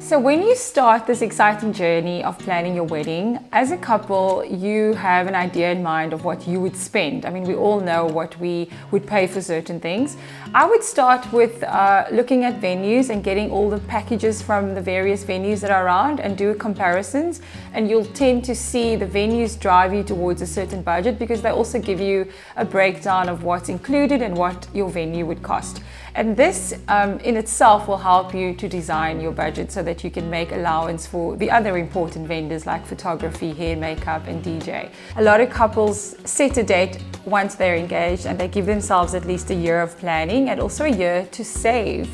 So when you start this exciting journey of planning your wedding, as a couple, you have an idea in mind of what you would spend. I mean, we all know what we would pay for certain things. I would start with looking at venues and getting all the packages from the various venues that are around and do comparisons. And you'll tend to see the venues drive you towards a certain budget because they also give you a breakdown of what's included and what your venue would cost. And this in itself will help you to design your budget so that you can make allowance for the other important vendors like photography, hair, makeup, and DJ. A lot of couples set a date once they're engaged and they give themselves at least a year of planning and also a year to save.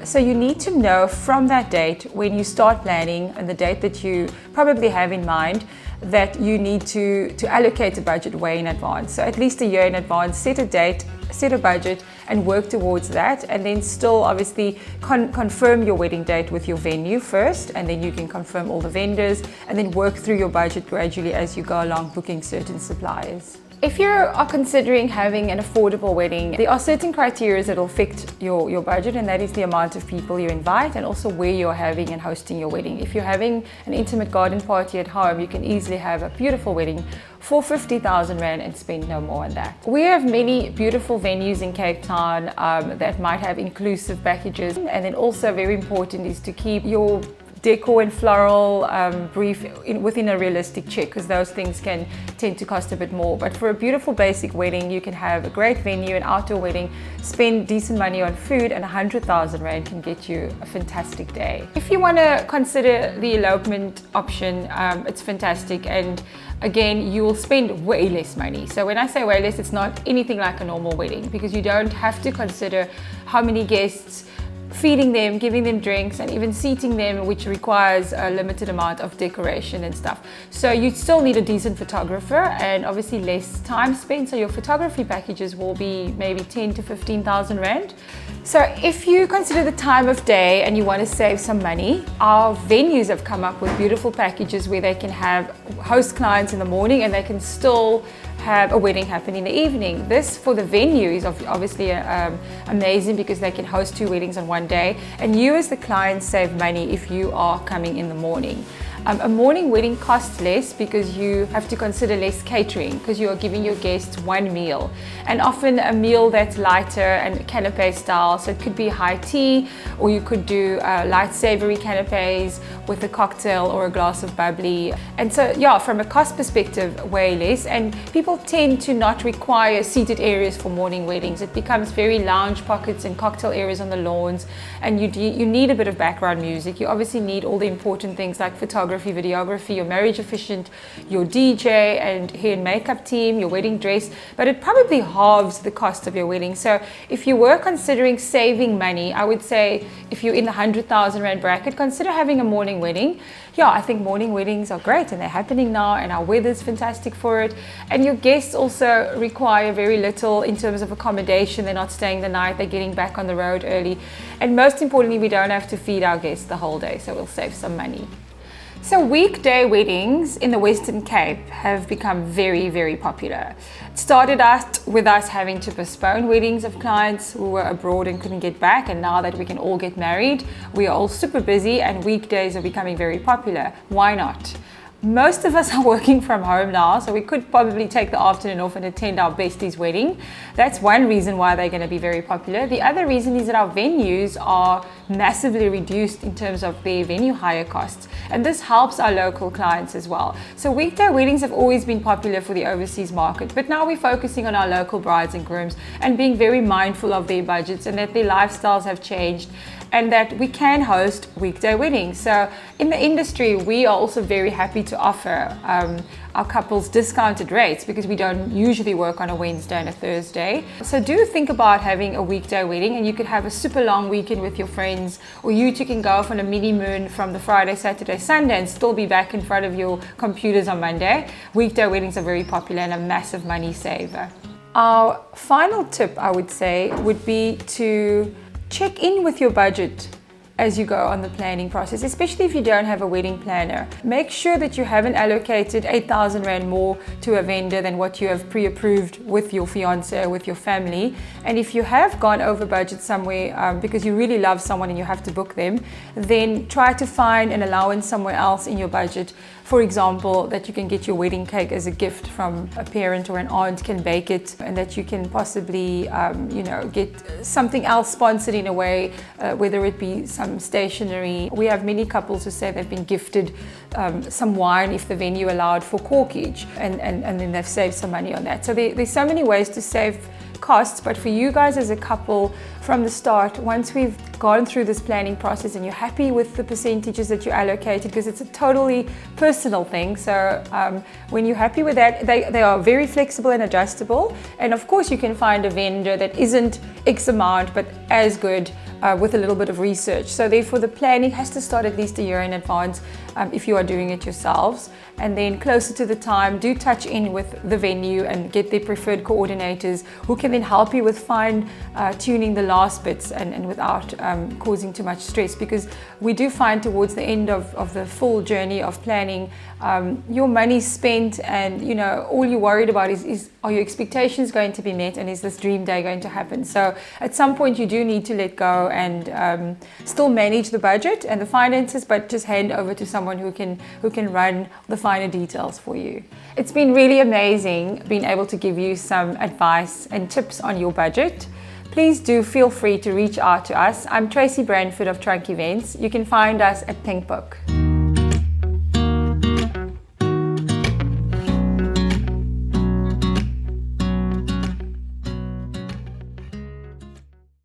So you need to know from that date when you start planning and the date that you probably have in mind that you need to allocate a budget way in advance. So at least a year in advance, set a date, set a budget and work towards that, and then still obviously confirm your wedding date with your venue first, and then you can confirm all the vendors and then work through your budget gradually as you go along booking certain suppliers. If you are considering having an affordable wedding, there are certain criteria that will affect your budget, and that is the amount of people you invite and also where you're having and hosting your wedding. If you're having an intimate garden party at home, you can easily have a beautiful wedding for 50,000 Rand and spend no more on that. We have many beautiful venues in Cape Town that might have inclusive packages, and then also very important is to keep your decor and floral brief within a realistic check, because those things can tend to cost a bit more. But for a beautiful basic wedding, you can have a great venue, an outdoor wedding, spend decent money on food, and 100,000 Rand can get you a fantastic day. If you want to consider the elopement option, it's fantastic, and again, you will spend way less money. So when I say way less, it's not anything like a normal wedding, because you don't have to consider how many guests, feeding them, giving them drinks, and even seating them, which requires a limited amount of decoration and stuff. So you still need a decent photographer and obviously less time spent. So your photography packages will be maybe 10 to 15,000 Rand. So if you consider the time of day and you want to save some money, our venues have come up with beautiful packages where they can have host clients in the morning and they can still have a wedding happen in the evening. This for the venue is obviously amazing because they can host 2 weddings on one day, and you as the client save money if you are coming in the morning. A morning wedding costs less because you have to consider less catering, because you are giving your guests one meal, and often a meal that's lighter and canapé style. So it could be high tea, or you could do light savory canapés with a cocktail or a glass of bubbly. And so yeah, from a cost perspective, way less. And people tend to not require seated areas for morning weddings. It becomes very lounge pockets and cocktail areas on the lawns, and you need a bit of background music. You obviously need all the important things like photography, videography, your marriage officiant, your DJ and hair and makeup team, your wedding dress, but it probably halves the cost of your wedding. So if you were considering saving money, I would say if you're in the 100,000 Rand bracket, consider having a morning wedding. Yeah, I think morning weddings are great and they're happening now, and our weather's fantastic for it. And your guests also require very little in terms of accommodation. They're not staying the night, they're getting back on the road early. And most importantly, we don't have to feed our guests the whole day, so we'll save some money. So weekday weddings in the Western Cape have become very, very popular. It started out with us having to postpone weddings of clients who were abroad and couldn't get back, and now that we can all get married, we are all super busy and weekdays are becoming very popular. Why not? Most of us are working from home now, so we could probably take the afternoon off and attend our bestie's wedding. That's one reason why they're going to be very popular. The other reason is that our venues are massively reduced in terms of their venue hire costs, and this helps our local clients as well. So weekday weddings have always been popular for the overseas market, but now we're focusing on our local brides and grooms and being very mindful of their budgets and that their lifestyles have changed, and that we can host weekday weddings. So in the industry, we are also very happy to offer our couples discounted rates because we don't usually work on a Wednesday and a Thursday. So do think about having a weekday wedding, and you could have a super long weekend with your friends, or you two can go off on a mini moon from the Friday, Saturday, Sunday and still be back in front of your computers on Monday. Weekday weddings are very popular and a massive money saver. Our final tip, I would say, would be to check in with your budget as you go on the planning process, especially if you don't have a wedding planner. Make sure that you haven't allocated 8,000 Rand more to a vendor than what you have pre-approved with your fiance or with your family. And if you have gone over budget somewhere because you really love someone and you have to book them, then try to find an allowance somewhere else in your budget. For example, that you can get your wedding cake as a gift from a parent or an aunt can bake it, and that you can possibly, get something else sponsored in a way, whether it be some stationery. We have many couples who say they've been gifted some wine if the venue allowed for corkage, and then they've saved some money on that. So there's so many ways to save costs, but for you guys as a couple from the start, once we've gone through this planning process and you're happy with the percentages that you allocated, because it's a totally personal thing, so when you're happy with that, they are very flexible and adjustable, and of course you can find a vendor that isn't X amount but as good with a little bit of research. So therefore the planning has to start at least a year in advance if you are doing it yourselves, and then closer to the time do touch in with the venue and get their preferred coordinators who can then help you with fine tuning the last bits and without causing too much stress, because we do find towards the end of the full journey of planning, your money's spent, and all you're worried about is are your expectations going to be met, and is this dream day going to happen? So at some point you do need to let go and still manage the budget and the finances, but just hand over to someone who can run the finer details for you. It's been really amazing being able to give you some advice and tips on your budget. Please do feel free to reach out to us. I'm Tracy Branford of Trunk Events. You can find us at Pink Book.